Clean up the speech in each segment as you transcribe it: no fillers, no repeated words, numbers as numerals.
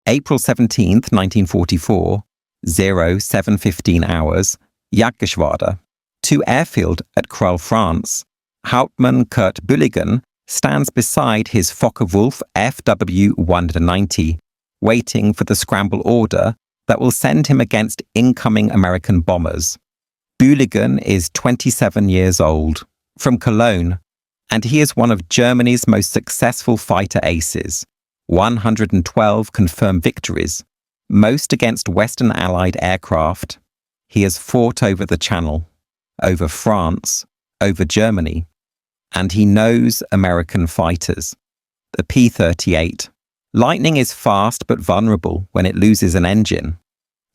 April 17, 1944, 07:15 hours, Jagdgeschwader, to airfield at Creil, France. Hauptmann Kurt Bulligan stands beside his Focke-Wulf FW-190, waiting for the scramble order that will send him against incoming American bombers. Bulligan is 27 years old, from Cologne, and he is one of Germany's most successful fighter aces. 112 confirmed victories, most against Western Allied aircraft. He has fought over the Channel, over France, over Germany, and he knows American fighters. The P-38. Lightning is fast but vulnerable when it loses an engine.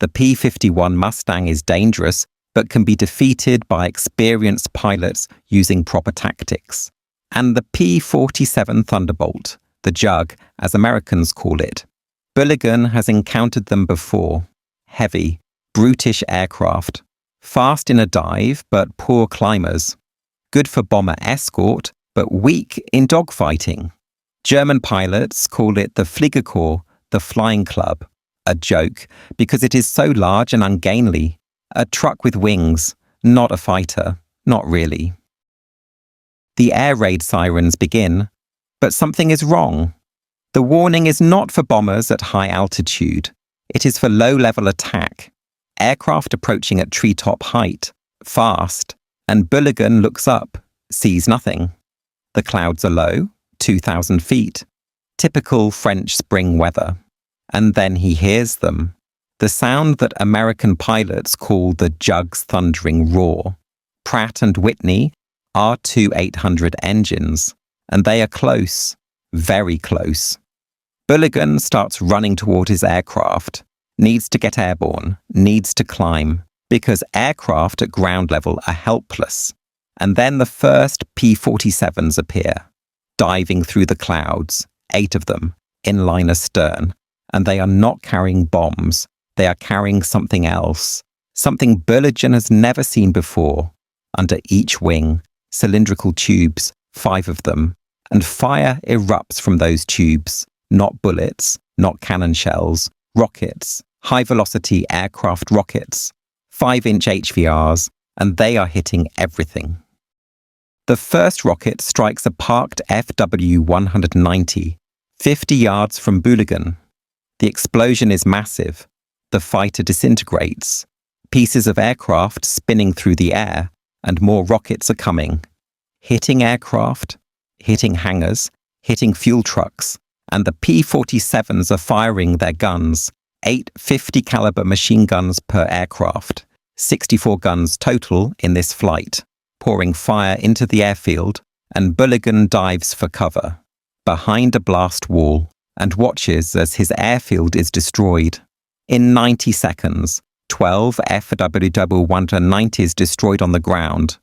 The P-51 Mustang is dangerous but can be defeated by experienced pilots using proper tactics. And the P-47 Thunderbolt, the Jug, as Americans call it. Bulligan has encountered them before. Heavy, brutish aircraft. Fast in a dive, but poor climbers. Good for bomber escort, but weak in dogfighting. German pilots call it the Fliegerkorps, the Flying Club. A joke, because it is so large and ungainly. A truck with wings, not a fighter, not really. The air raid sirens begin, but something is wrong. The warning is not for bombers at high altitude. It is for low-level attack. Aircraft approaching at treetop height, fast, and Bulligan looks up, sees nothing. The clouds are low, 2,000 feet. Typical French spring weather. And then he hears them. The sound that American pilots call the Jug's thundering roar. Pratt & Whitney R2800 engines, and they are close, very close. Bulligan starts running toward his aircraft, needs to get airborne, needs to climb, because aircraft at ground level are helpless. And then the first P-47s appear, diving through the clouds, 8 of them, in line astern, and they are not carrying bombs, they are carrying something else, something Bulligan has never seen before. Under each wing, cylindrical tubes, 5 of them, and fire erupts from those tubes, not bullets, not cannon shells, rockets, high-velocity aircraft rockets, 5-inch HVRs, and they are hitting everything. The first rocket strikes a parked FW-190, 50 yards from Bulligan. The explosion is massive. The fighter disintegrates. Pieces of aircraft spinning through the air, and more rockets are coming. Hitting aircraft, hitting hangars, hitting fuel trucks, and the P-47s are firing their guns, 8 50 caliber machine guns per aircraft, 64 guns total in this flight, pouring fire into the airfield, and Bulligan dives for cover, behind a blast wall, and watches as his airfield is destroyed. In 90 seconds, 12 FW-190s destroyed on the ground,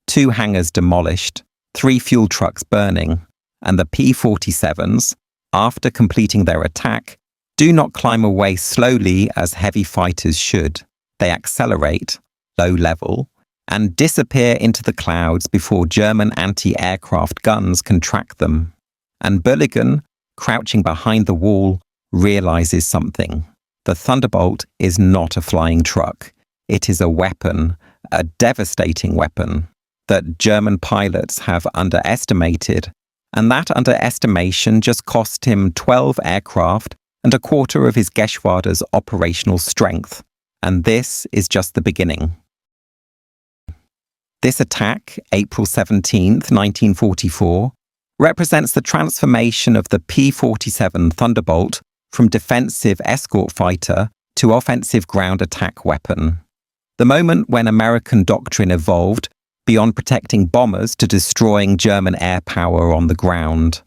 2 hangars demolished, 3 fuel trucks burning, and the P-47s, after completing their attack, do not climb away slowly as heavy fighters should. They accelerate, low level, and disappear into the clouds before German anti-aircraft guns can track them. And Bulligan, crouching behind the wall, realizes something. The Thunderbolt is not a flying truck. It is a weapon, a devastating weapon, that German pilots have underestimated, and that underestimation just cost him 12 aircraft and a quarter of his Geschwader's operational strength. And this is just the beginning. This attack, April 17, 1944, represents the transformation of the P-47 Thunderbolt from defensive escort fighter to offensive ground attack weapon. The moment when American doctrine evolved beyond protecting bombers to destroying German air power on the ground.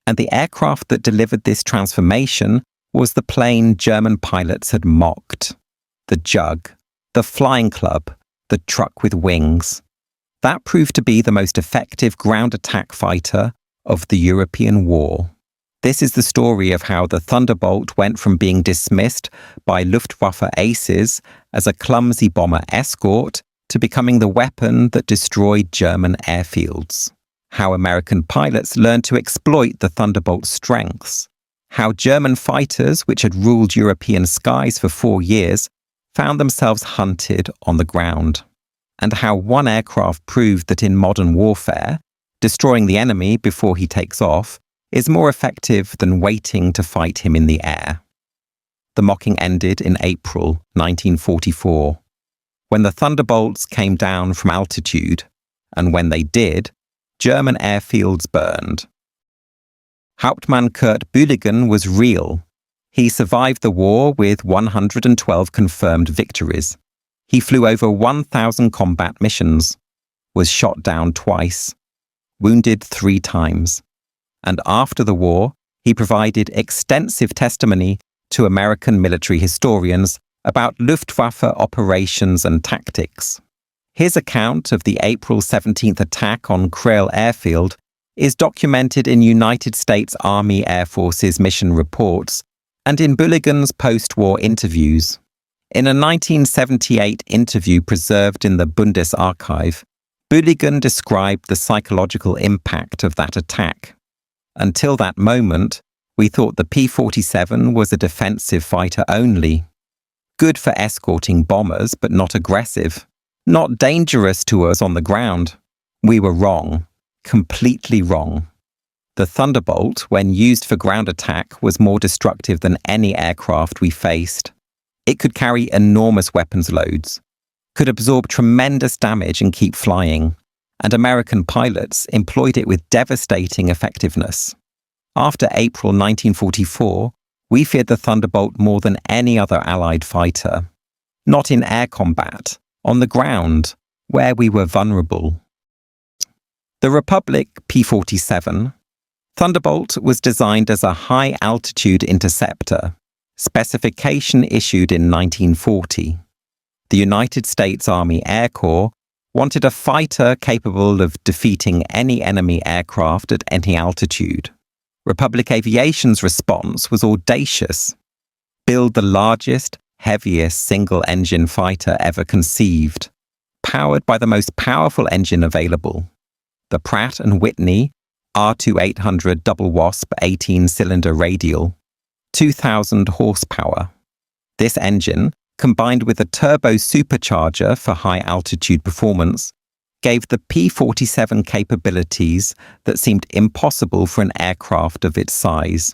And the aircraft that delivered this transformation was the plane German pilots had mocked. The Jug, the Flying Club, the truck with wings. That proved to be the most effective ground attack fighter of the European war. This is the story of how the Thunderbolt went from being dismissed by Luftwaffe aces as a clumsy bomber escort to becoming the weapon that destroyed German airfields. How American pilots learned to exploit the Thunderbolt's strengths. how German fighters, which had ruled European skies for 4 years, found themselves hunted on the ground, and how one aircraft proved that in modern warfare, destroying the enemy before he takes off is more effective than waiting to fight him in the air. The mocking ended in April 1944, when the Thunderbolts came down from altitude, and when they did, German airfields burned. Hauptmann Kurt Bühligen was real. He survived the war with 112 confirmed victories. He flew over 1,000 combat missions, was shot down twice, wounded 3 times, and after the war, he provided extensive testimony to American military historians about Luftwaffe operations and tactics. His account of the April 17th attack on Kreil Airfield is documented in United States Army Air Force's mission reports and in Bühligen's post-war interviews. In a 1978 interview preserved in the Bundesarchiv, Bühligen described the psychological impact of that attack. Until that moment, we thought the P-47 was a defensive fighter only. Good for escorting bombers, but not aggressive. Not dangerous to us on the ground. We were wrong. Completely wrong. The Thunderbolt, when used for ground attack, was more destructive than any aircraft we faced. It could carry enormous weapons loads, could absorb tremendous damage and keep flying, and American pilots employed it with devastating effectiveness. After April 1944, we feared the Thunderbolt more than any other Allied fighter. Not in air combat, on the ground, where we were vulnerable. The Republic P-47 Thunderbolt was designed as a high-altitude interceptor, specification issued in 1940. The United States Army Air Corps wanted a fighter capable of defeating any enemy aircraft at any altitude. Republic Aviation's response was audacious. Build the largest, heaviest single-engine fighter ever conceived, powered by the most powerful engine available, the Pratt & Whitney R2800 double wasp 18-cylinder radial, 2,000 horsepower. This engine, combined with a turbo supercharger for high-altitude performance, gave the P-47 capabilities that seemed impossible for an aircraft of its size.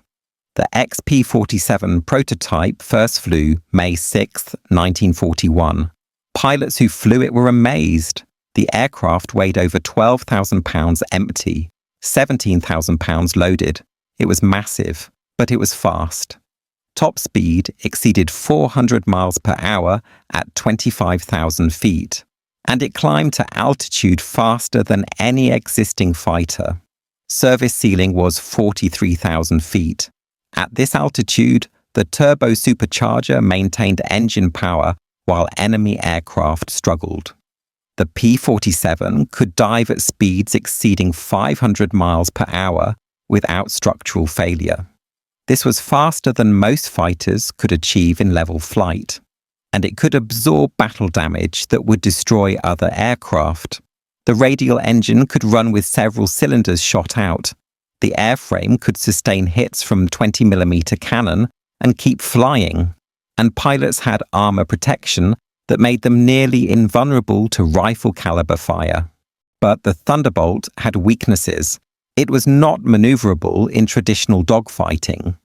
The XP-47 prototype first flew May 6, 1941. Pilots who flew it were amazed. The aircraft weighed over 12,000 pounds empty, 17,000 pounds loaded. It was massive, but it was fast. Top speed exceeded 400 miles per hour at 25,000 feet, and it climbed to altitude faster than any existing fighter. Service ceiling was 43,000 feet. At this altitude, the turbo supercharger maintained engine power while enemy aircraft struggled. The P-47 could dive at speeds exceeding 500 miles per hour without structural failure. This was faster than most fighters could achieve in level flight, and it could absorb battle damage that would destroy other aircraft. The radial engine could run with several cylinders shot out. The airframe could sustain hits from 20mm cannon and keep flying, and pilots had armor protection that made them nearly invulnerable to rifle-caliber fire. But the Thunderbolt had weaknesses. It was not maneuverable in traditional dogfighting.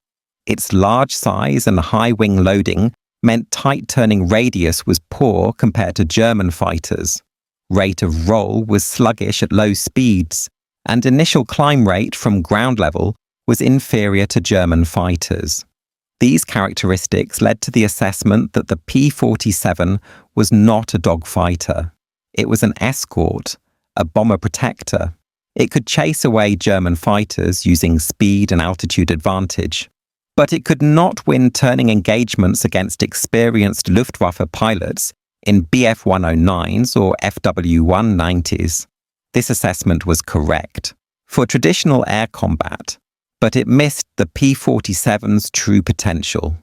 Its large size and high wing loading meant tight turning radius was poor compared to German fighters. Rate of roll was sluggish at low speeds, and initial climb rate from ground level was inferior to German fighters. These characteristics led to the assessment that the P-47 was not a dogfighter. It was an escort, a bomber protector. It could chase away German fighters using speed and altitude advantage. But it could not win turning engagements against experienced Luftwaffe pilots in Bf-109s or FW-190s. This assessment was correct for traditional air combat, but it missed the P-47's true potential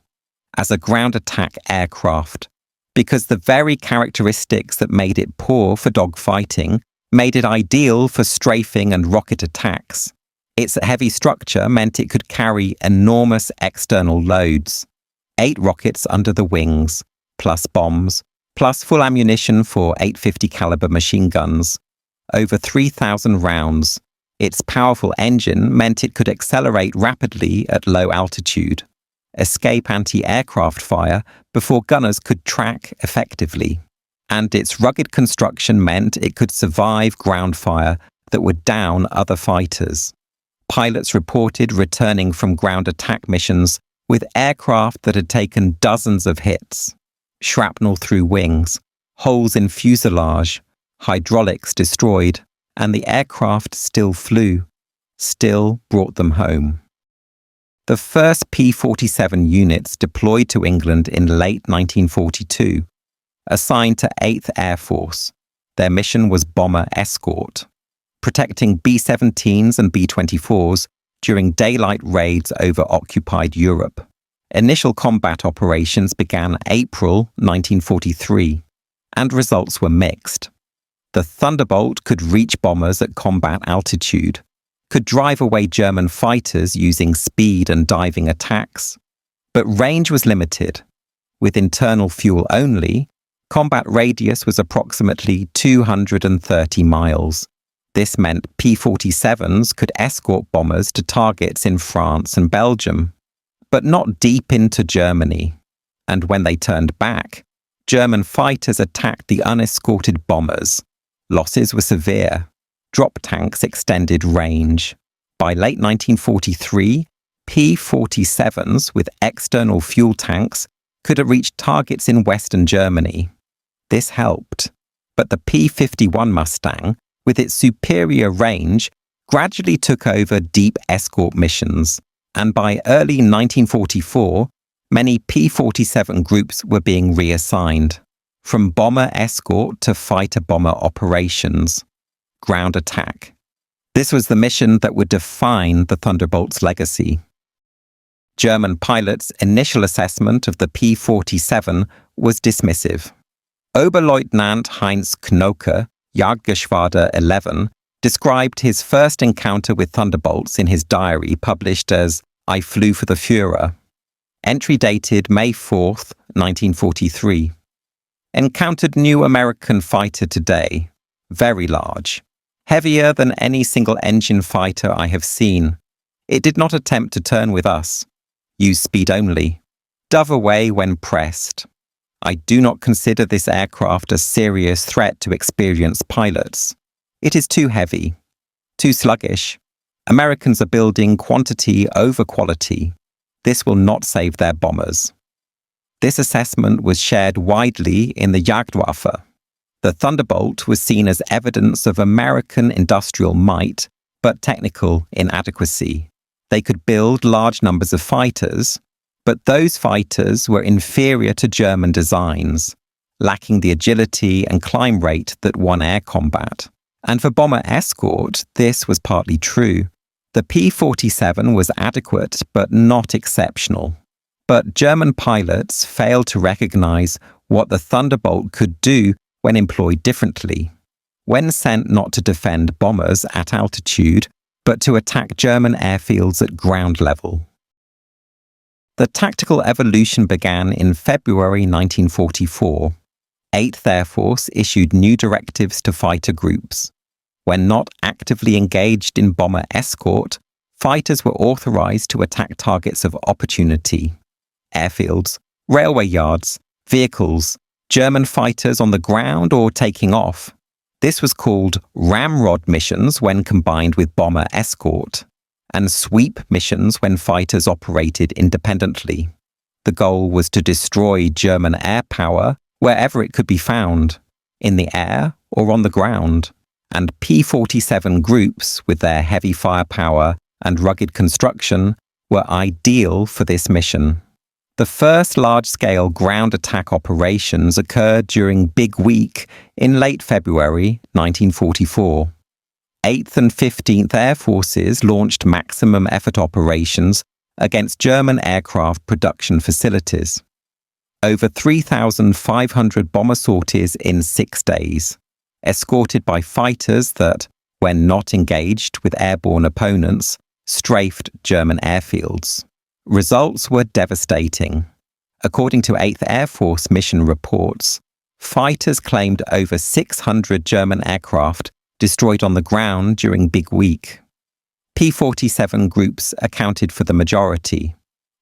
as a ground attack aircraft because the very characteristics that made it poor for dogfighting made it ideal for strafing and rocket attacks. Its heavy structure meant it could carry enormous external loads. 8 rockets under the wings, plus bombs, plus full ammunition for 850 caliber machine guns. Over 3,000 rounds. Its powerful engine meant it could accelerate rapidly at low altitude, escape anti-aircraft fire before gunners could track effectively. And its rugged construction meant it could survive ground fire that would down other fighters. Pilots reported returning from ground attack missions with aircraft that had taken dozens of hits. Shrapnel through wings, holes in fuselage, hydraulics destroyed, and the aircraft still flew, still brought them home. The first P-47 units deployed to England in late 1942, assigned to 8th Air Force. Their mission was bomber escort, protecting B-17s and B-24s during daylight raids over occupied Europe. Initial combat operations began April 1943, and results were mixed. The Thunderbolt could reach bombers at combat altitude, could drive away German fighters using speed and diving attacks, but range was limited. With internal fuel only, combat radius was approximately 230 miles. This meant P-47s could escort bombers to targets in France and Belgium, but not deep into Germany. And when they turned back, German fighters attacked the unescorted bombers. Losses were severe. Drop tanks extended range. By late 1943, P-47s with external fuel tanks could have reached targets in Western Germany. This helped, but the P-51 Mustang, with its superior range, gradually took over deep escort missions, and by early 1944, many P-47 groups were being reassigned, from bomber escort to fighter-bomber operations. Ground attack. This was the mission that would define the Thunderbolt's legacy. German pilots' initial assessment of the P-47 was dismissive. Oberleutnant Heinz Knoke, Jagdgeschwader 11, described his first encounter with Thunderbolts in his diary published as "I flew for the Führer." Entry dated May 4, 1943. Encountered new American fighter today. Very large. Heavier than any single-engine fighter I have seen. It did not attempt to turn with us. Used speed only. Dove away when pressed. I do not consider this aircraft a serious threat to experienced pilots. It is too heavy. Too sluggish. Americans are building quantity over quality. This will not save their bombers. This assessment was shared widely in the Jagdwaffe. The Thunderbolt was seen as evidence of American industrial might, but technical inadequacy. They could build large numbers of fighters, but those fighters were inferior to German designs, lacking the agility and climb rate that won air combat. And for bomber escort, this was partly true. The P-47 was adequate but not exceptional. But German pilots failed to recognize what the Thunderbolt could do when employed differently. When sent not to defend bombers at altitude, but to attack German airfields at ground level. The tactical evolution began in February 1944. 8th Air Force issued new directives to fighter groups. When not actively engaged in bomber escort, fighters were authorized to attack targets of opportunity. Airfields, railway yards, vehicles, German fighters on the ground or taking off. This was called ramrod missions when combined with bomber escort, and sweep missions when fighters operated independently. The goal was to destroy German air power wherever it could be found, in the air or on the ground, and P-47 groups with their heavy firepower and rugged construction were ideal for this mission. The first large-scale ground attack operations occurred during Big Week in late February 1944. 8th and 15th Air Forces launched maximum effort operations against German aircraft production facilities. Over 3,500 bomber sorties in 6 days, escorted by fighters that, when not engaged with airborne opponents, strafed German airfields. Results were devastating. According to 8th Air Force mission reports, fighters claimed over 600 German aircraft destroyed on the ground during Big Week. P-47 groups accounted for the majority,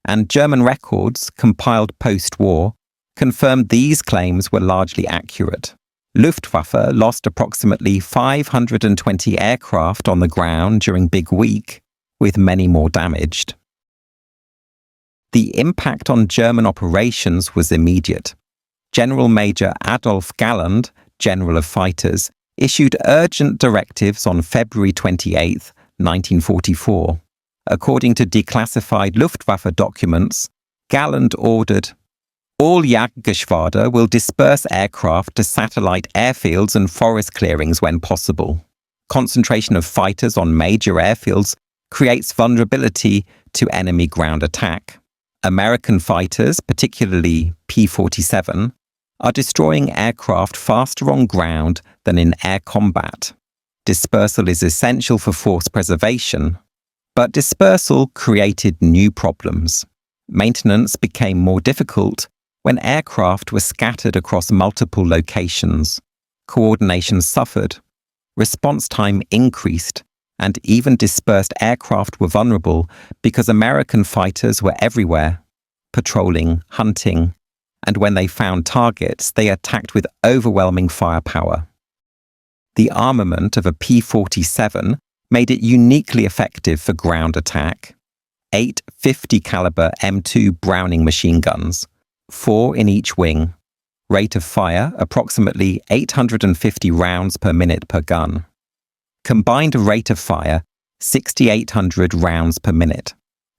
and German records, compiled post-war, confirmed these claims were largely accurate. Luftwaffe lost approximately 520 aircraft on the ground during Big Week, with many more damaged. The impact on German operations was immediate. General Major Adolf Galland, General of Fighters, issued urgent directives on February 28, 1944. According to declassified Luftwaffe documents, Galland ordered, "All Jagdgeschwader will disperse aircraft to satellite airfields and forest clearings when possible. Concentration of fighters on major airfields creates vulnerability to enemy ground attack. American fighters, particularly P-47, are destroying aircraft faster on ground than in air combat. Dispersal is essential for force preservation, but dispersal created new problems. Maintenance became more difficult when aircraft were scattered across multiple locations. Coordination suffered, response time increased, and even dispersed aircraft were vulnerable because American fighters were everywhere, patrolling, hunting, and when they found targets, they attacked with overwhelming firepower. The armament of a P-47 made it uniquely effective for ground attack. 8 50 caliber M2 Browning machine guns, 4 in each wing. Rate of fire approximately 850 rounds per minute per gun. Combined rate of fire 6,800 rounds per minute.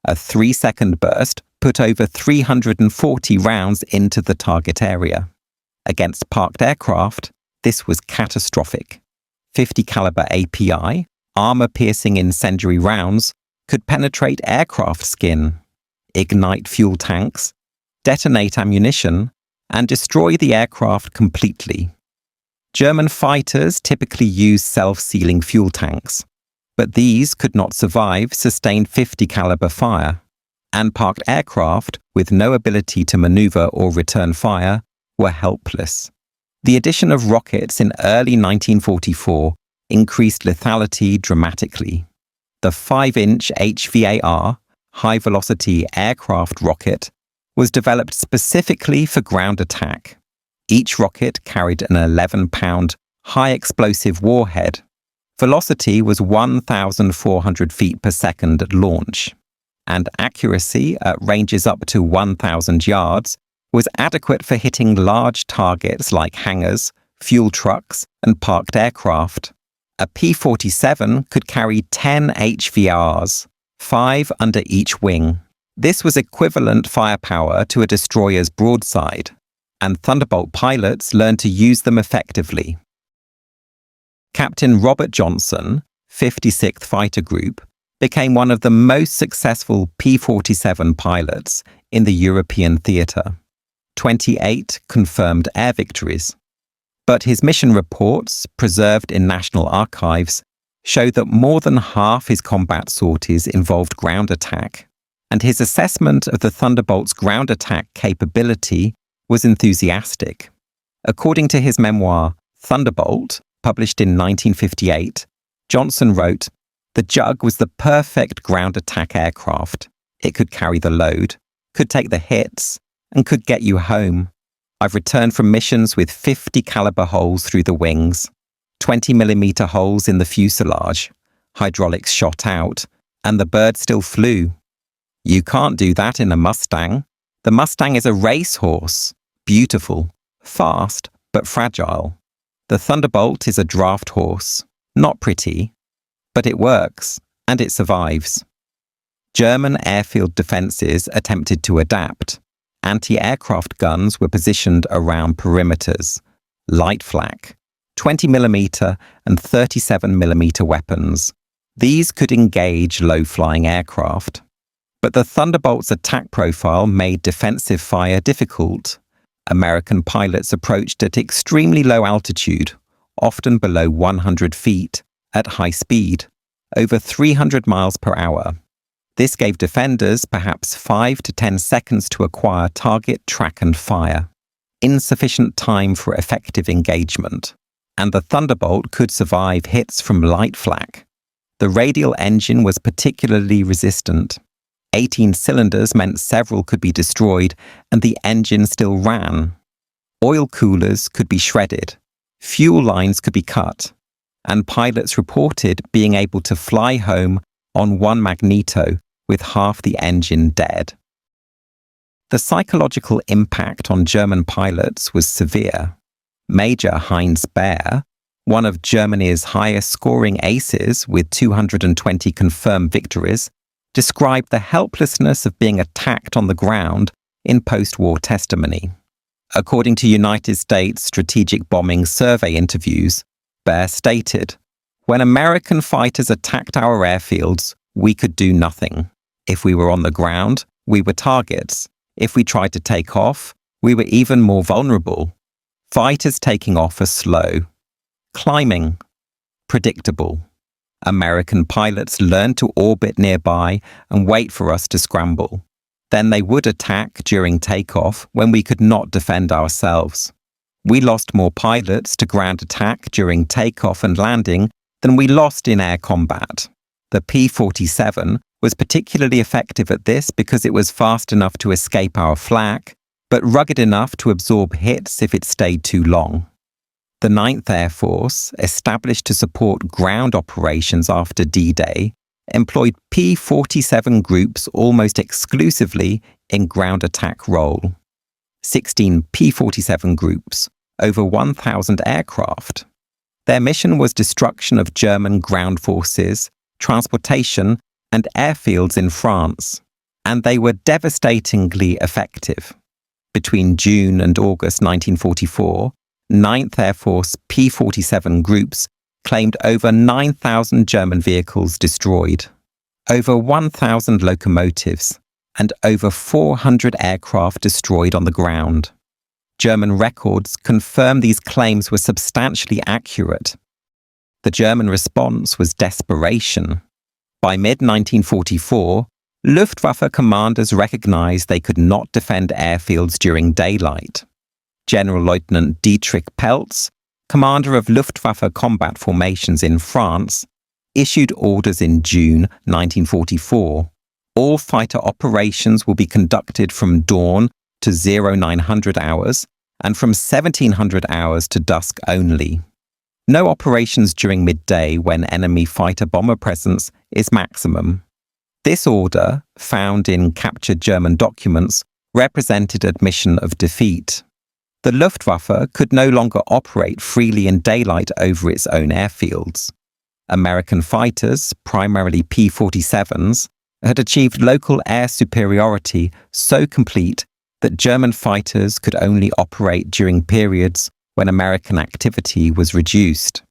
A 3-second burst put over 340 rounds into the target area. Against parked aircraft, this was catastrophic. 50 caliber API, armor-piercing incendiary rounds, could penetrate aircraft skin, ignite fuel tanks, detonate ammunition, and destroy the aircraft completely. German fighters typically use self-sealing fuel tanks, but these could not survive sustained 50 caliber fire, and parked aircraft with no ability to maneuver or return fire were helpless. The addition of rockets in early 1944 increased lethality dramatically. The 5-inch HVAR, high-velocity aircraft rocket, was developed specifically for ground attack. Each rocket carried an 11-pound high-explosive warhead. Velocity was 1,400 feet per second at launch, and accuracy at ranges up to 1,000 yards was adequate for hitting large targets like hangars, fuel trucks, and parked aircraft. A P-47 could carry 10 HVRs, 5 under each wing. This was equivalent firepower to a destroyer's broadside, and Thunderbolt pilots learned to use them effectively. Captain Robert Johnson, 56th Fighter Group, became one of the most successful P-47 pilots in the European theatre. 28 confirmed air victories. But his mission reports, preserved in national archives, show that more than half his combat sorties involved ground attack, and his assessment of the Thunderbolt's ground attack capability was enthusiastic. According to his memoir, Thunderbolt, published in 1958, Johnson wrote, "The Jug was the perfect ground attack aircraft. It could carry the load, could take the hits, and could get you home. I've returned from missions with 50 caliber holes through the wings, 20mm holes in the fuselage, hydraulics shot out, and the bird still flew. You can't do that in a Mustang. The Mustang is a racehorse, beautiful, fast, but fragile. The Thunderbolt is a draft horse, not pretty, but it works, and it survives." German airfield defences attempted to adapt. Anti-aircraft guns were positioned around perimeters, light flak, 20mm and 37mm weapons. These could engage low-flying aircraft. But the Thunderbolt's attack profile made defensive fire difficult. American pilots approached at extremely low altitude, often below 100 feet, at high speed. over 300 miles per hour. This gave defenders perhaps 5 to 10 seconds to acquire target, track and fire. Insufficient time for effective engagement. And the Thunderbolt could survive hits from light flak. The radial engine was particularly resistant. 18 cylinders meant several could be destroyed, and the engine still ran. Oil coolers could be shredded. Fuel lines could be cut. And pilots reported being able to fly home on one magneto with half the engine dead. The psychological impact on German pilots was severe. Major Heinz Baer, one of Germany's highest-scoring aces with 220 confirmed victories, described the helplessness of being attacked on the ground in post-war testimony. According to United States Strategic Bombing Survey interviews, Baer stated, "When American fighters attacked our airfields, we could do nothing. If we were on the ground, we were targets. If we tried to take off, we were even more vulnerable. Fighters taking off are slow. Climbing, predictable. American pilots learned to orbit nearby and wait for us to scramble. Then they would attack during takeoff when we could not defend ourselves. We lost more pilots to ground attack during takeoff and landing than we lost in air combat. The P-47 was particularly effective at this because it was fast enough to escape our flak, but rugged enough to absorb hits if it stayed too long." The 9th Air Force, established to support ground operations after D-Day, employed P-47 groups almost exclusively in ground attack role. 16 P-47 groups, over 1,000 aircraft. Their mission was destruction of German ground forces, transportation, and airfields in France, and they were devastatingly effective. Between June and August 1944, 9th Air Force P-47 groups claimed over 9,000 German vehicles destroyed, over 1,000 locomotives, and over 400 aircraft destroyed on the ground. German records confirm these claims were substantially accurate. The German response was desperation. By mid-1944, Luftwaffe commanders recognized they could not defend airfields during daylight. General Lieutenant Dietrich Peltz, commander of Luftwaffe combat formations in France, issued orders in June 1944. All fighter operations will be conducted from dawn to 0900 hours and from 1700 hours to dusk only. No operations during midday when enemy fighter-bomber presence is maximum. This order, found in captured German documents, represented admission of defeat. The Luftwaffe could no longer operate freely in daylight over its own airfields. American fighters, primarily P-47s, had achieved local air superiority so complete that German fighters could only operate during periods when American activity was reduced.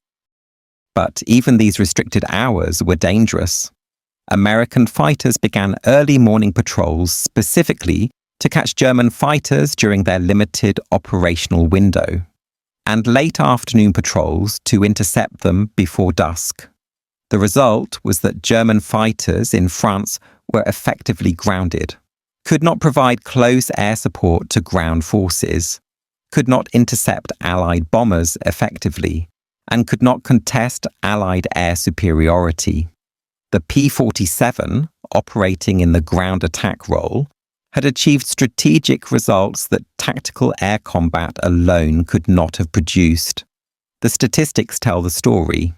But even these restricted hours were dangerous. American fighters began early morning patrols specifically to catch German fighters during their limited operational window, and late afternoon patrols to intercept them before dusk. The result was that German fighters in France were effectively grounded, could not provide close air support to ground forces, could not intercept Allied bombers effectively, and could not contest Allied air superiority. The P-47, operating in the ground attack role, had achieved strategic results that tactical air combat alone could not have produced. The statistics tell the story.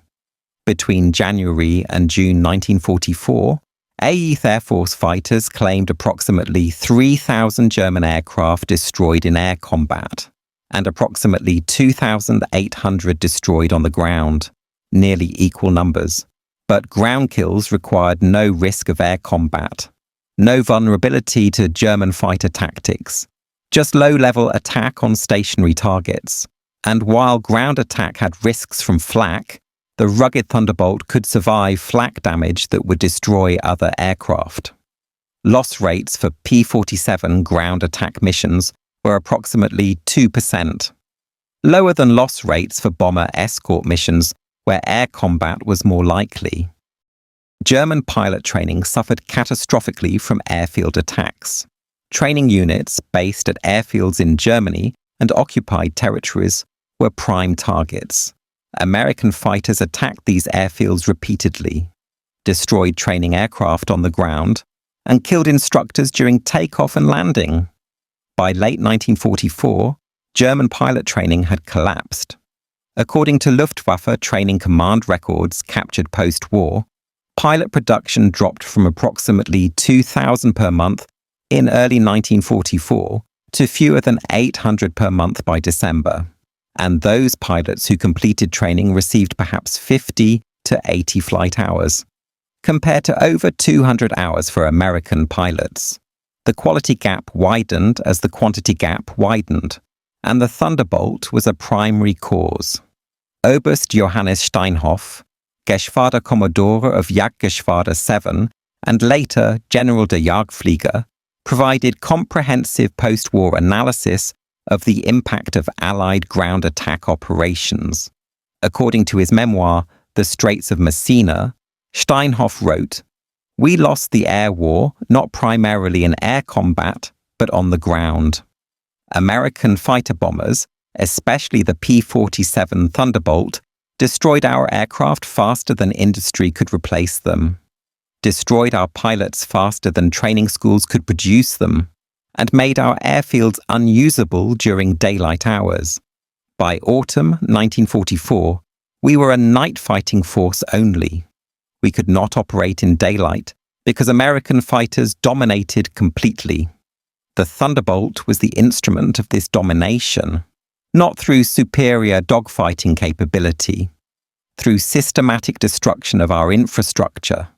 Between January and June 1944, 8th Air Force fighters claimed approximately 3,000 German aircraft destroyed in air combat, and approximately 2,800 destroyed on the ground, nearly equal numbers. But ground kills required no risk of air combat, no vulnerability to German fighter tactics, just low-level attack on stationary targets. And while ground attack had risks from flak, the rugged Thunderbolt could survive flak damage that would destroy other aircraft. Loss rates for P-47 ground attack missions were approximately 2%, lower than loss rates for bomber escort missions where air combat was more likely. German pilot training suffered catastrophically from airfield attacks. Training units based at airfields in Germany and occupied territories were prime targets. American fighters attacked these airfields repeatedly, destroyed training aircraft on the ground, and killed instructors during takeoff and landing. By late 1944, German pilot training had collapsed. According to Luftwaffe training command records captured post-war, pilot production dropped from approximately 2,000 per month in early 1944 to fewer than 800 per month by December. And those pilots who completed training received perhaps 50 to 80 flight hours, compared to over 200 hours for American pilots. The quality gap widened as the quantity gap widened, and the Thunderbolt was a primary cause. Oberst Johannes Steinhoff, Geschwaderkommodore of Jagdgeschwader 7 and later General der Jagdflieger, provided comprehensive post-war analysis of the impact of Allied ground attack operations. According to his memoir, The Straits of Messina, Steinhoff wrote, "We lost the air war not primarily in air combat, but on the ground. American fighter bombers, especially the P-47 Thunderbolt, destroyed our aircraft faster than industry could replace them, destroyed our pilots faster than training schools could produce them, and made our airfields unusable during daylight hours. By autumn 1944, we were a night fighting force only. We could not operate in daylight because American fighters dominated completely. The Thunderbolt was the instrument of this domination, not through superior dogfighting capability, through systematic destruction of our infrastructure,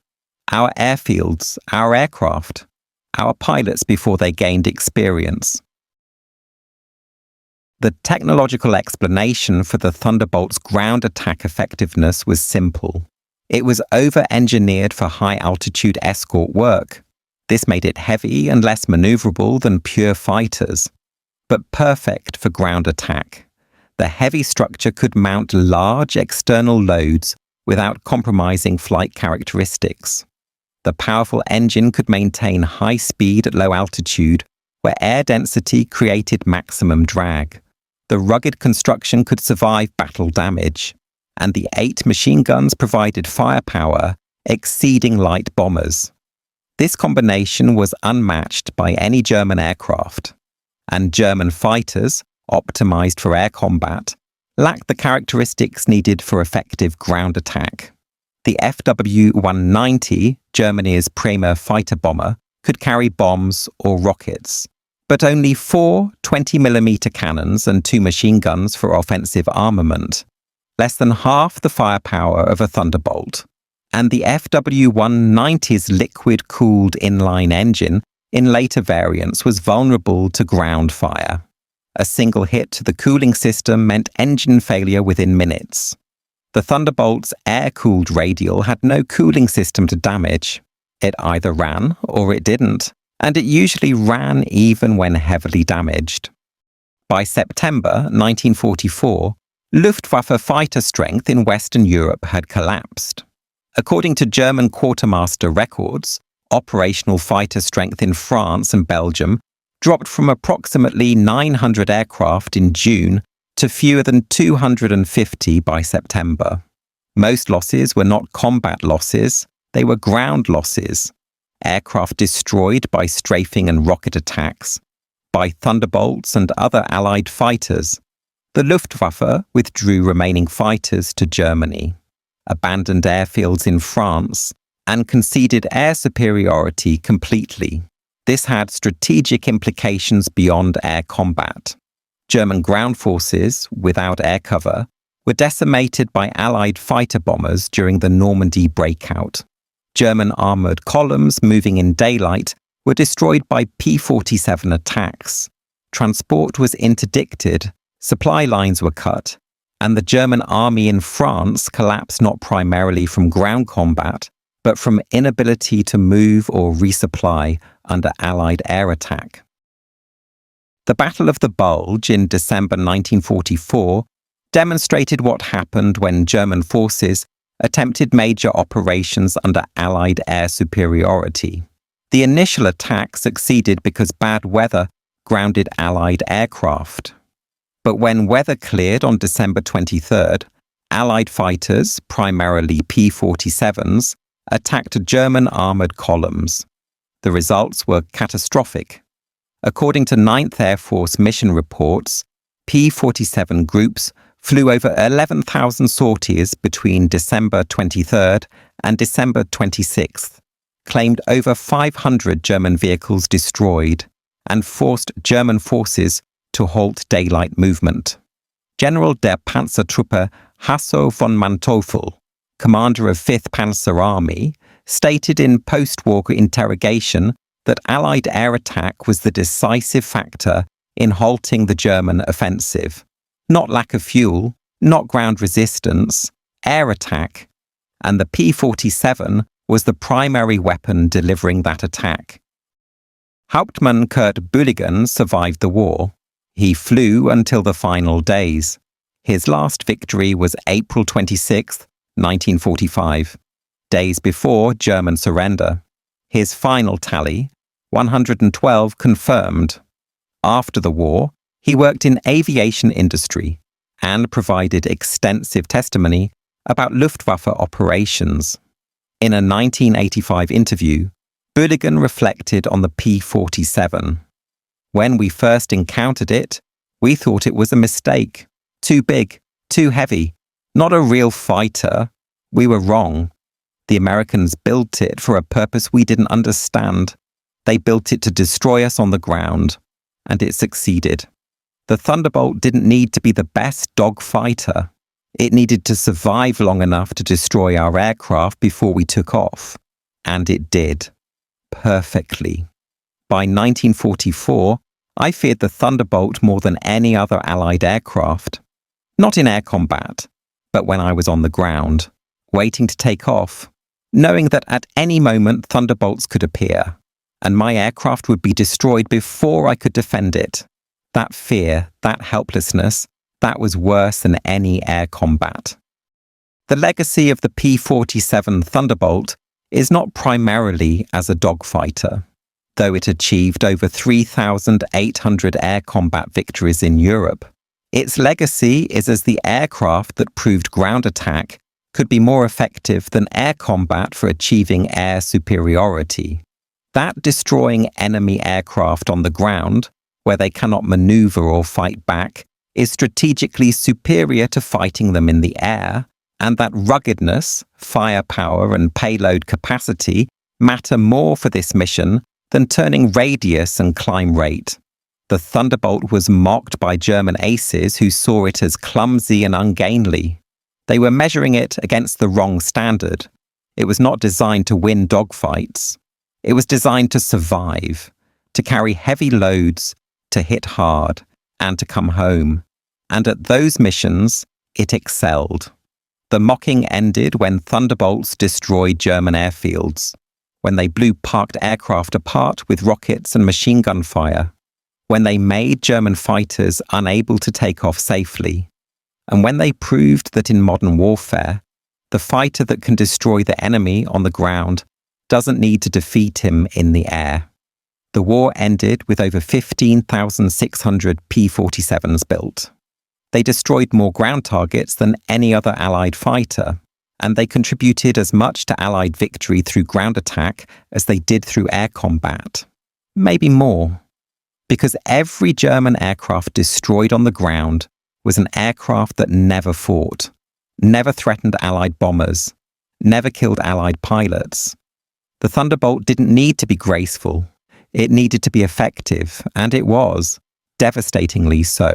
our airfields, our aircraft, our pilots before they gained experience." The technological explanation for the Thunderbolt's ground attack effectiveness was simple. It was over-engineered for high-altitude escort work. This made it heavy and less maneuverable than pure fighters, but perfect for ground attack. The heavy structure could mount large external loads without compromising flight characteristics. The powerful engine could maintain high speed at low altitude, where air density created maximum drag. The rugged construction could survive battle damage, and the 8 machine guns provided firepower exceeding light bombers. This combination was unmatched by any German aircraft, and German fighters, optimized for air combat, lacked the characteristics needed for effective ground attack. The FW-190, Germany's premier fighter bomber, could carry bombs or rockets, but only 4 20mm cannons and 2 machine guns for offensive armament, less than half the firepower of a Thunderbolt. And the FW-190's liquid-cooled inline engine in later variants was vulnerable to ground fire. A single hit to the cooling system meant engine failure within minutes. The Thunderbolt's air-cooled radial had no cooling system to damage. It either ran or it didn't, and it usually ran even when heavily damaged. By September 1944, Luftwaffe fighter strength in Western Europe had collapsed. According to German quartermaster records, operational fighter strength in France and Belgium dropped from approximately 900 aircraft in June to fewer than 250 by September. Most losses were not combat losses, they were ground losses. Aircraft destroyed by strafing and rocket attacks, by Thunderbolts and other Allied fighters. The Luftwaffe withdrew remaining fighters to Germany, abandoned airfields in France, and conceded air superiority completely. This had strategic implications beyond air combat. German ground forces, without air cover, were decimated by Allied fighter bombers during the Normandy breakout. German armoured columns moving in daylight were destroyed by P-47 attacks. Transport was interdicted, supply lines were cut, and the German army in France collapsed not primarily from ground combat, but from inability to move or resupply under Allied air attack. The Battle of the Bulge in December 1944 demonstrated what happened when German forces attempted major operations under Allied air superiority. The initial attack succeeded because bad weather grounded Allied aircraft. But when weather cleared on December 23rd, Allied fighters, primarily P-47s, attacked German armoured columns. The results were catastrophic. According to 9th Air Force mission reports, P-47 groups flew over 11,000 sorties between December 23rd and December 26th, claimed over 500 German vehicles destroyed, and forced German forces to halt daylight movement. General der Panzertruppe Hasso von Manteuffel, commander of 5th Panzer Army, stated in post-war interrogation that Allied air attack was the decisive factor in halting the German offensive. Not lack of fuel, not ground resistance, air attack, and the P-47 was the primary weapon delivering that attack. Hauptmann Kurt Bühligen survived the war. He flew until the final days. His last victory was April 26, 1945, days before German surrender. His final tally, 112 confirmed. After the war, he worked in aviation industry and provided extensive testimony about Luftwaffe operations. In a 1985 interview, Bühligen reflected on the P-47. When we first encountered it, we thought it was a mistake. Too big, too heavy, not a real fighter. We were wrong. The Americans built it for a purpose we didn't understand. They built it to destroy us on the ground, and it succeeded. The Thunderbolt didn't need to be the best dogfighter. It needed to survive long enough to destroy our aircraft before we took off. And it did. Perfectly. By 1944, I feared the Thunderbolt more than any other Allied aircraft. Not in air combat, but when I was on the ground, waiting to take off, knowing that at any moment Thunderbolts could appear, and my aircraft would be destroyed before I could defend it. That fear, that helplessness, that was worse than any air combat. The legacy of the P-47 Thunderbolt is not primarily as a dogfighter, though it achieved over 3,800 air combat victories in Europe. Its legacy is as the aircraft that proved ground attack could be more effective than air combat for achieving air superiority. That destroying enemy aircraft on the ground, where they cannot maneuver or fight back, is strategically superior to fighting them in the air, and that ruggedness, firepower, and payload capacity matter more for this mission than turning radius and climb rate. The Thunderbolt was mocked by German aces who saw it as clumsy and ungainly. They were measuring it against the wrong standard. It was not designed to win dogfights. It was designed to survive, to carry heavy loads, to hit hard, and to come home. And at those missions, it excelled. The mocking ended when Thunderbolts destroyed German airfields, when they blew parked aircraft apart with rockets and machine gun fire, when they made German fighters unable to take off safely, and when they proved that in modern warfare, the fighter that can destroy the enemy on the ground doesn't need to defeat him in the air. The war ended with over 15,600 P-47s built. They destroyed more ground targets than any other Allied fighter, and they contributed as much to Allied victory through ground attack as they did through air combat. Maybe more, because every German aircraft destroyed on the ground was an aircraft that never fought, never threatened Allied bombers, never killed Allied pilots. The Thunderbolt didn't need to be graceful. It needed to be effective, and it was, devastatingly so.